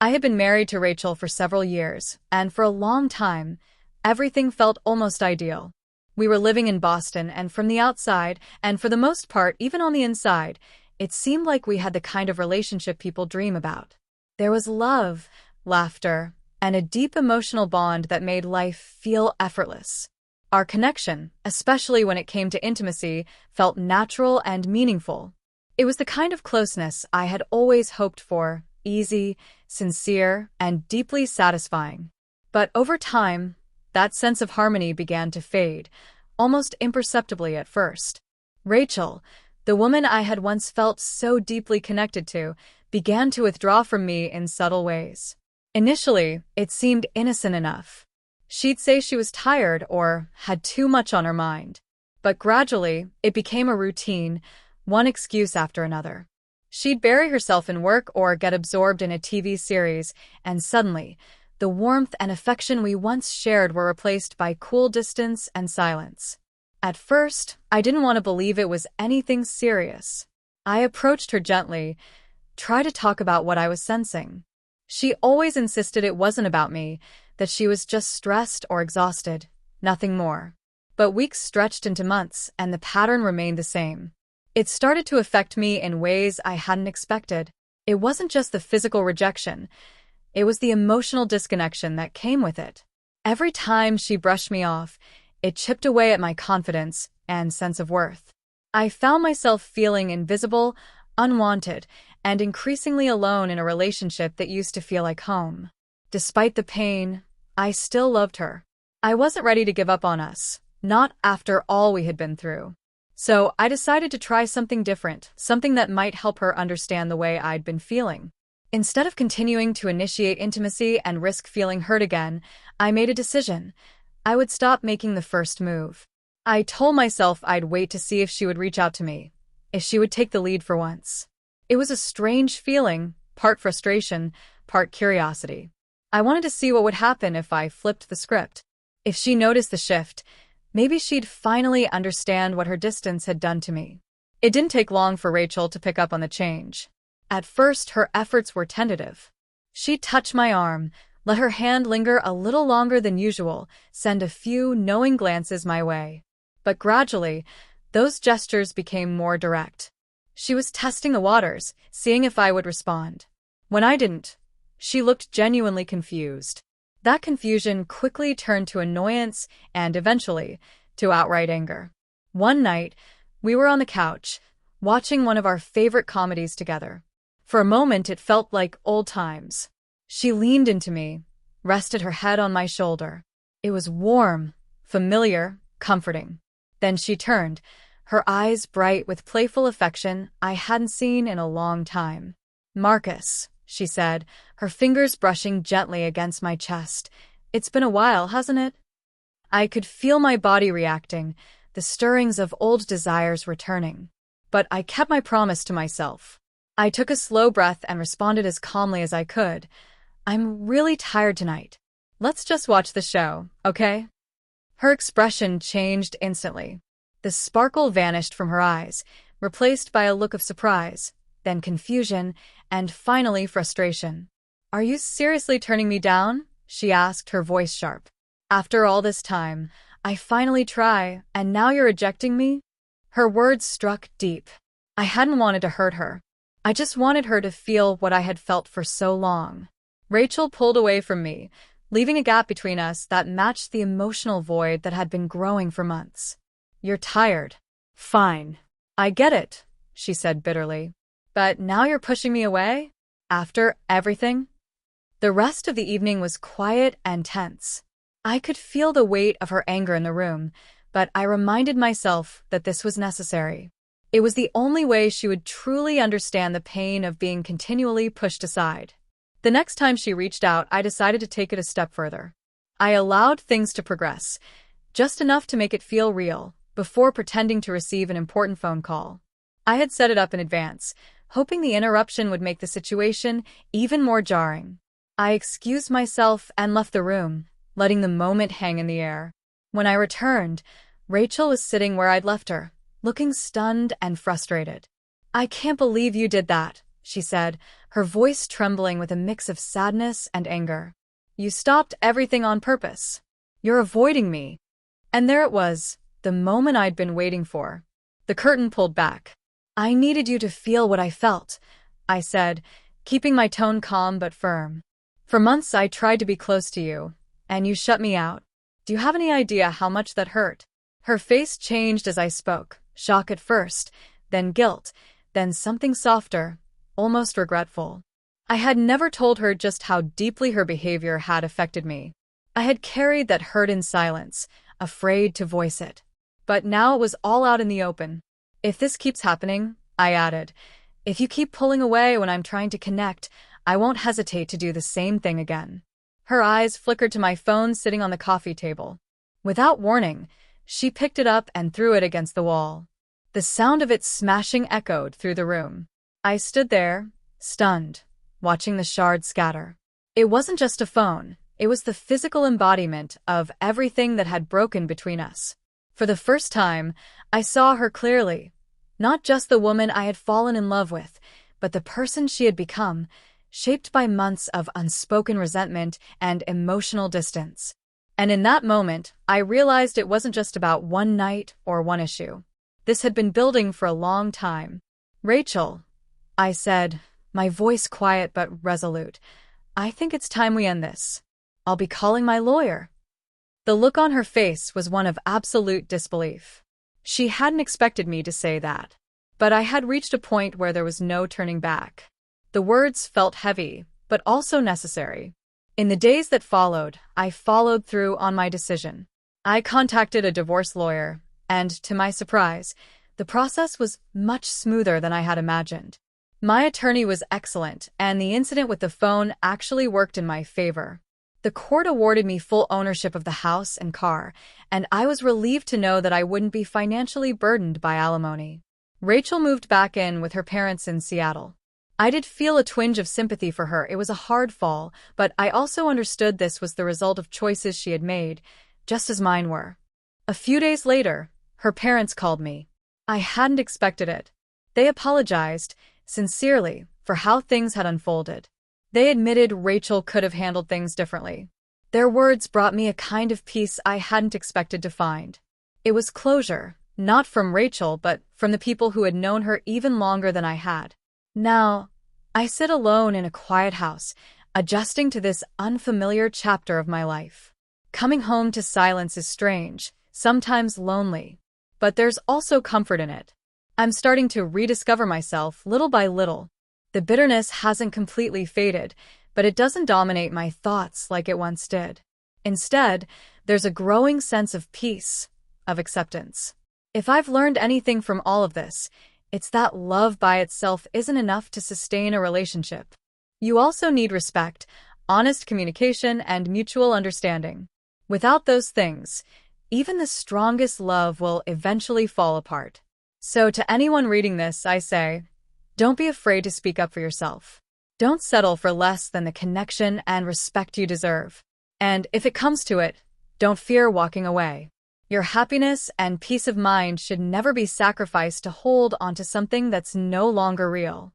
I had been married to Rachel for several years, and for a long time, everything felt almost ideal. We were living in Boston, and from the outside, and for the most part even on the inside, it seemed like we had the kind of relationship people dream about. There was love, laughter, and a deep emotional bond that made life feel effortless. Our connection, especially when it came to intimacy, felt natural and meaningful. It was the kind of closeness I had always hoped for, easy, sincere, and deeply satisfying. But over time, that sense of harmony began to fade, almost imperceptibly at first. Rachel, the woman I had once felt so deeply connected to, began to withdraw from me in subtle ways. Initially, it seemed innocent enough. She'd say she was tired or had too much on her mind. But gradually, it became a routine, one excuse after another. She'd bury herself in work or get absorbed in a TV series, and suddenly, the warmth and affection we once shared were replaced by cool distance and silence. At first, I didn't want to believe it was anything serious. I approached her gently, tried to talk about what I was sensing. She always insisted it wasn't about me, that she was just stressed or exhausted, nothing more. But weeks stretched into months, and the pattern remained the same. It started to affect me in ways I hadn't expected. It wasn't just the physical rejection, it was the emotional disconnection that came with it. Every time she brushed me off, it chipped away at my confidence and sense of worth. I found myself feeling invisible, unwanted, and increasingly alone in a relationship that used to feel like home. Despite the pain, I still loved her. I wasn't ready to give up on us, not after all we had been through. So I decided to try something different, something that might help her understand the way I'd been feeling. Instead of continuing to initiate intimacy and risk feeling hurt again, I made a decision. I would stop making the first move. I told myself I'd wait to see if she would reach out to me, if she would take the lead for once. It was a strange feeling, part frustration, part curiosity. I wanted to see what would happen if I flipped the script. If she noticed the shift, maybe she'd finally understand what her distance had done to me. It didn't take long for Rachel to pick up on the change. At first, her efforts were tentative. She'd touch my arm, let her hand linger a little longer than usual, send a few knowing glances my way. But gradually, those gestures became more direct. She was testing the waters, seeing if I would respond. When I didn't, she looked genuinely confused. That confusion quickly turned to annoyance and, eventually, to outright anger. One night, we were on the couch, watching one of our favorite comedies together. For a moment, it felt like old times. She leaned into me, rested her head on my shoulder. It was warm, familiar, comforting. Then she turned, her eyes bright with playful affection I hadn't seen in a long time. "Marcus," she said, her fingers brushing gently against my chest. "It's been a while, hasn't it?" I could feel my body reacting, the stirrings of old desires returning. But I kept my promise to myself. I took a slow breath and responded as calmly as I could. "I'm really tired tonight. Let's just watch the show, okay?" Her expression changed instantly. The sparkle vanished from her eyes, replaced by a look of surprise, then confusion, and finally frustration. "Are you seriously turning me down?" she asked, her voice sharp. "After all this time, I finally try, and now you're rejecting me?" Her words struck deep. I hadn't wanted to hurt her. I just wanted her to feel what I had felt for so long. Rachel pulled away from me, leaving a gap between us that matched the emotional void that had been growing for months. "You're tired. Fine. I get it," she said bitterly. "But now you're pushing me away? After everything?" The rest of the evening was quiet and tense. I could feel the weight of her anger in the room, but I reminded myself that this was necessary. It was the only way she would truly understand the pain of being continually pushed aside. The next time she reached out, I decided to take it a step further. I allowed things to progress, just enough to make it feel real, before pretending to receive an important phone call. I had set it up in advance, hoping the interruption would make the situation even more jarring. I excused myself and left the room, letting the moment hang in the air. When I returned, Rachel was sitting where I'd left her, looking stunned and frustrated. "I can't believe you did that," she said, her voice trembling with a mix of sadness and anger. You stopped everything on purpose. You're avoiding me. And there it was, the moment I'd been waiting for. The curtain pulled back. I needed you to feel what I felt, I said, keeping my tone calm but firm. For months I tried to be close to you, and you shut me out. Do you have any idea how much that hurt? Her face changed as I spoke, shock at first, then guilt, then something softer, almost regretful. I had never told her just how deeply her behavior had affected me. I had carried that hurt in silence, afraid to voice it. But now it was all out in the open. If this keeps happening, I added, if you keep pulling away when I'm trying to connect, I won't hesitate to do the same thing again. Her eyes flickered to my phone sitting on the coffee table. Without warning, she picked it up and threw it against the wall. The sound of it smashing echoed through the room. I stood there, stunned, watching the shards scatter. It wasn't just a phone, it was the physical embodiment of everything that had broken between us. For the first time, I saw her clearly. Not just the woman I had fallen in love with, but the person she had become, shaped by months of unspoken resentment and emotional distance. And in that moment, I realized it wasn't just about one night or one issue. This had been building for a long time. Rachel, I said, my voice quiet but resolute, I think it's time we end this. I'll be calling my lawyer. The look on her face was one of absolute disbelief. She hadn't expected me to say that. But I had reached a point where there was no turning back. The words felt heavy, but also necessary. In the days that followed, I followed through on my decision. I contacted a divorce lawyer, and to my surprise, the process was much smoother than I had imagined. My attorney was excellent, and the incident with the phone actually worked in my favor. The court awarded me full ownership of the house and car, and I was relieved to know that I wouldn't be financially burdened by alimony. Rachel moved back in with her parents in Seattle. I did feel a twinge of sympathy for her. It was a hard fall, but I also understood this was the result of choices she had made, just as mine were. A few days later, her parents called me. I hadn't expected it. They apologized, sincerely, for how things had unfolded. They admitted Rachel could have handled things differently. Their words brought me a kind of peace I hadn't expected to find. It was closure, not from Rachel but from the people who had known her even longer than I had. Now, I sit alone in a quiet house, adjusting to this unfamiliar chapter of my life. Coming home to silence is strange, sometimes lonely. But there's also comfort in it. I'm starting to rediscover myself little by little. The bitterness hasn't completely faded, but it doesn't dominate my thoughts like it once did. Instead, there's a growing sense of peace, of acceptance. If I've learned anything from all of this, it's that love by itself isn't enough to sustain a relationship. You also need respect, honest communication, and mutual understanding. Without those things, even the strongest love will eventually fall apart. So to anyone reading this, I say, don't be afraid to speak up for yourself. Don't settle for less than the connection and respect you deserve. And if it comes to it, don't fear walking away. Your happiness and peace of mind should never be sacrificed to hold onto something that's no longer real.